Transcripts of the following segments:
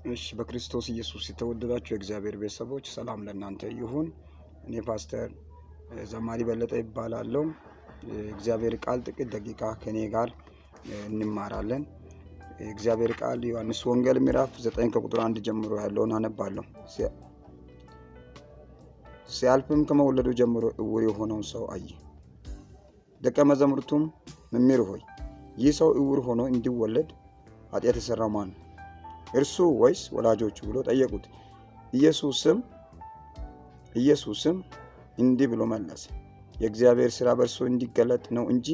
እሺ በክርስቶስ ኢየሱስ የተወደዳችሁ የእግዚአብሔር ቤተሰቦች ሰላም ለእናንተ ይሁን። እኔ ፓስተር ዘማሪ በለጠ ይባላለሁ። እግዚአብሔር ቃል ጥቂት ደቂቃ ከኔ ጋር እንማራለን። እግዚአብሔር ቃል ዮሐንስ ወንጌል ምዕራፍ 9 ከቁጥር 1 ጀምሮ ያለውን አነባለሁ። ሲያልፍም ከመወለዱ ጀምሮ እውር የሆነውን ሰው አየ። ደቀ መዛሙርቱም መምህር ሆይ ይህ ሰው እውር ሆኖ እንዲወለድ ኃጢአት የሰራው ማን ነው? እርሱ ወይስ ወላጆቹ ብሎ ጠየቁት። ኢየሱስም እንዲህ ብሎ መለሰ፣ የእግዚአብሔር ሥራ በእርሱ እንዲገለጥ ነው እንጂ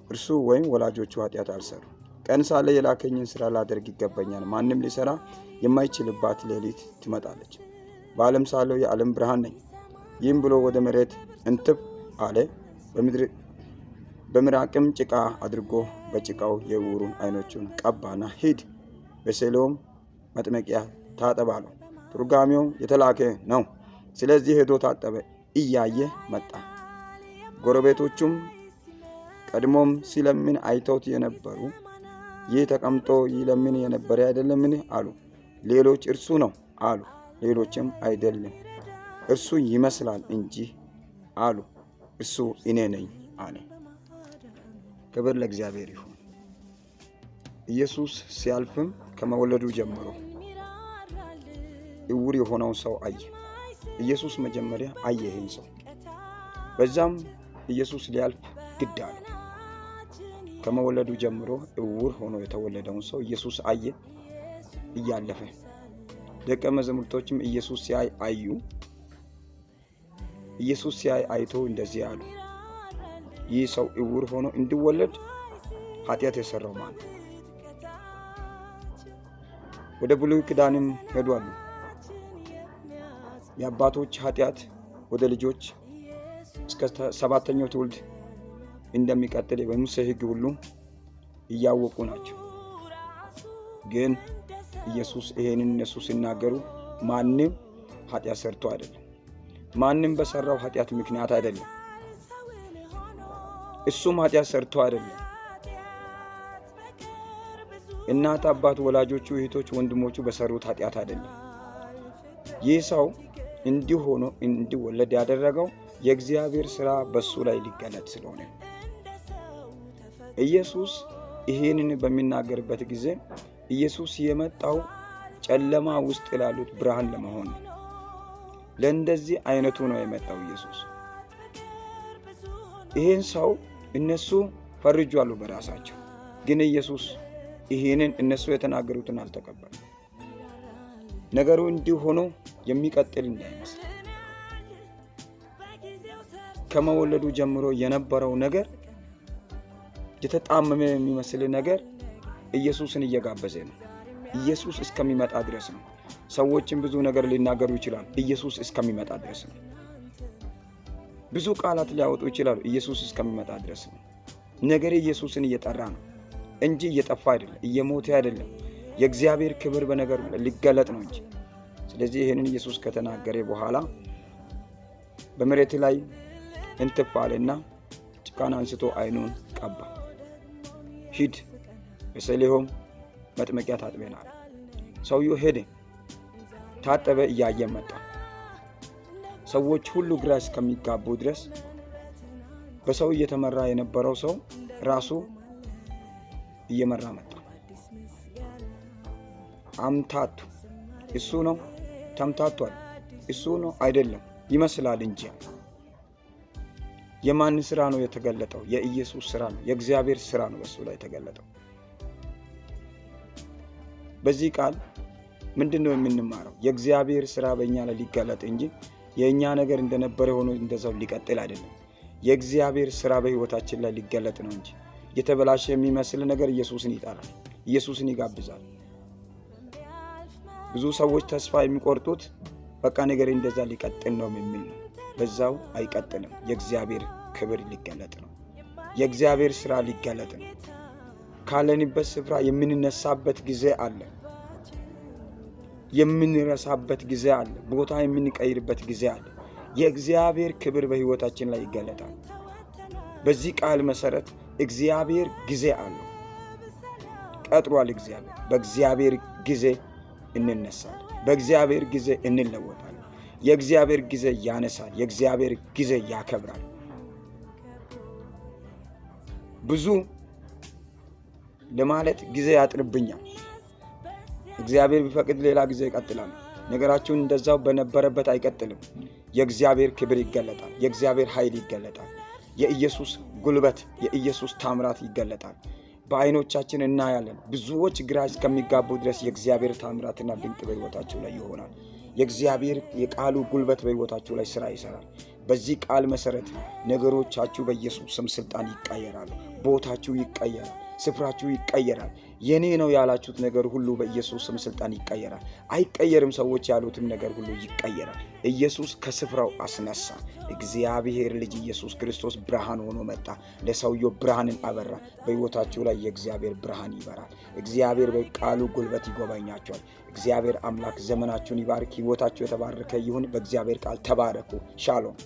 እርሱ ወይም ወላጆቹ ኃጢአት አልሰሩ። ቀን ሳለ የላከኝን ሥራ ላደርግ ይገባኛል። ማንም ሊሰራ የማይችልባት ሌሊት ትመጣለች። በዓለም ሳለው የዓለም ብርሃን ነኝ። ይህም ብሎ ወደ መሬት እንትፍ አለ። በምራቅም ጭቃ አድርጎ በጭቃው የዕውሩን ዓይኖቹን ቀባና ሂድ በሲሎም መጥመቂያ ታጠብ አለው። ትርጓሜው የተላከ ነው። ስለዚህ ሄዶ ታጠበ፣ እያየ መጣ። ጎረቤቶቹም ቀድሞም ሲለምን አይተውት የነበሩ ይህ ተቀምጦ ይለምን የነበረ አይደለምን አሉ። ሌሎች እርሱ ነው አሉ። ሌሎችም አይደለም እርሱ ይመስላል እንጂ አሉ። እሱ እኔ ነኝ አለ። ክብር ለእግዚአብሔር ይሁን። ኢየሱስ ሲያልፍም ከመወለዱ ጀምሮ እውር የሆነውን ሰው አየ። ኢየሱስ መጀመሪያ አየ ይህን ሰው። በዛም ኢየሱስ ሊያልፍ ግድ አለ። ከመወለዱ ጀምሮ እውር ሆኖ የተወለደውን ሰው ኢየሱስ አየ እያለፈ። ደቀ መዛሙርቶችም ኢየሱስ ሲያይ አዩ። ኢየሱስ ሲያይ አይቶ እንደዚህ አሉ፣ ይህ ሰው እውር ሆኖ እንዲወለድ ኃጢአት የሰራው ማን ነው? ወደ ብሉይ ኪዳንም ሄዷል። የአባቶች ኃጢአት ወደ ልጆች እስከ 7ኛው ትውልድ እንደሚቀጥል በሙሴ ሕግ ሁሉ እያወቁ ናቸው። ግን ኢየሱስ ይሄንን እነሱ ሲናገሩ ማንም ኃጢአት ሰርቶ አይደለም፣ ማንም በሰራው ኃጢአት ምክንያት አይደለም፣ እሱም ኃጢአት ሰርቶ አይደለም። እናት አባት፣ ወላጆቹ፣ እህቶች፣ ወንድሞቹ በሰሩት ኃጢአት አይደለም። ይህ ሰው እንዲህ ሆኖ እንዲወለድ ያደረገው የእግዚአብሔር ሥራ በሱ ላይ ሊገለጥ ስለሆነ ኢየሱስ ይህንን በሚናገርበት ጊዜ ኢየሱስ የመጣው ጨለማ ውስጥ ላሉት ብርሃን ለመሆን ነው። ለእንደዚህ አይነቱ ነው የመጣው ኢየሱስ። ይህን ሰው እነሱ ፈርጇሉ በራሳቸው፣ ግን ኢየሱስ ይህንን እነሱ የተናገሩትን አልተቀበሉ። ነገሩ እንዲህ ሆኖ የሚቀጥል እንዳይመስል ከመወለዱ ጀምሮ የነበረው ነገር የተጣመመ የሚመስል ነገር ኢየሱስን እየጋበዘ ነው። ኢየሱስ እስከሚመጣ ድረስ ነው። ሰዎችን ብዙ ነገር ሊናገሩ ይችላሉ። ኢየሱስ እስከሚመጣ ድረስ ነው። ብዙ ቃላት ሊያወጡ ይችላሉ። ኢየሱስ እስከሚመጣ ድረስ ነው። ነገር ኢየሱስን እየጠራ ነው እንጂ እየጠፋ አይደለም፣ እየሞተ አይደለም። የእግዚአብሔር ክብር በነገሩ ሊገለጥ ነው እንጂ። ስለዚህ ይህንን ኢየሱስ ከተናገረ በኋላ በመሬት ላይ እንትፍ አለና ጭቃን አንስቶ ዓይኑን ቀባ። ሂድ በሲሎም መጥመቂያ ታጥበናል። ሰውየው ሄደ፣ ታጠበ፣ እያየ መጣ። ሰዎች ሁሉ ግራ እስከሚጋቡ ድረስ በሰው እየተመራ የነበረው ሰው ራሱ እየመራ መጣ። አምታቱ እሱ ነው፣ ተምታቷል፣ እሱ ነው አይደለም፣ ይመስላል እንጂ። የማን ሥራ ነው የተገለጠው? የኢየሱስ ሥራ ነው። የእግዚአብሔር ሥራ ነው በሱ ላይ የተገለጠው። በዚህ ቃል ምንድነው የምንማረው? የእግዚአብሔር ሥራ በእኛ ላይ ሊገለጥ እንጂ የእኛ ነገር እንደነበረ ሆኖ እንደዛው ሊቀጥል አይደለም። የእግዚአብሔር ሥራ በሕይወታችን ላይ ሊገለጥ ነው እንጂ የተበላሸ የሚመስል ነገር ኢየሱስን ይጠራል፣ ኢየሱስን ይጋብዛል። ብዙ ሰዎች ተስፋ የሚቆርጡት በቃ ነገር እንደዛ ሊቀጥል ነው የሚል ነው። በዛው አይቀጥልም። የእግዚአብሔር ክብር ሊገለጥ ነው። የእግዚአብሔር ሥራ ሊገለጥ ነው። ካለንበት ስፍራ የምንነሳበት ጊዜ አለ፣ የምንረሳበት ጊዜ አለ፣ ቦታ የምንቀይርበት ጊዜ አለ። የእግዚአብሔር ክብር በሕይወታችን ላይ ይገለጣል። በዚህ ቃል መሰረት እግዚአብሔር ጊዜ አለው፣ ቀጥሯል። እግዚአብሔር በእግዚአብሔር ጊዜ እንነሳለን። በእግዚአብሔር ጊዜ እንለወጣለን። የእግዚአብሔር ጊዜ ያነሳል። የእግዚአብሔር ጊዜ ያከብራል። ብዙ ለማለት ጊዜ ያጥርብኛል። እግዚአብሔር ቢፈቅድ ሌላ ጊዜ ይቀጥላል። ነገራችሁን እንደዛው በነበረበት አይቀጥልም። የእግዚአብሔር ክብር ይገለጣል። የእግዚአብሔር ኃይል ይገለጣል። የኢየሱስ ጉልበት፣ የኢየሱስ ታምራት ይገለጣል። በዓይኖቻችን እናያለን። ብዙዎች ግራ እስከሚጋቡ ድረስ የእግዚአብሔር ታምራትና ድንቅ በሕይወታቸው ላይ ይሆናል። የእግዚአብሔር የቃሉ ጉልበት በሕይወታቸው ላይ ሥራ ይሠራል። በዚህ ቃል መሠረት ነገሮቻችሁ በኢየሱስ ስም ሥልጣን ይቀየራሉ። ቦታችሁ ይቀየራል። ስፍራችሁ ይቀየራል። የኔ ነው ያላችሁት ነገር ሁሉ በኢየሱስ ስም ሥልጣን ይቀየራል። አይቀየርም ሰዎች ያሉትም ነገር ሁሉ ይቀየራል። ኢየሱስ ከስፍራው አስነሳ። እግዚአብሔር ልጅ ኢየሱስ ክርስቶስ ብርሃን ሆኖ መጣ። ለሰውየው ብርሃንን አበራ። በሕይወታችሁ ላይ የእግዚአብሔር ብርሃን ይበራል። እግዚአብሔር በቃሉ ጉልበት ይጎበኛቸዋል። እግዚአብሔር አምላክ ዘመናችሁን ይባርክ። ሕይወታችሁ የተባረከ ይሁን። በእግዚአብሔር ቃል ተባረኩ። ሻሎም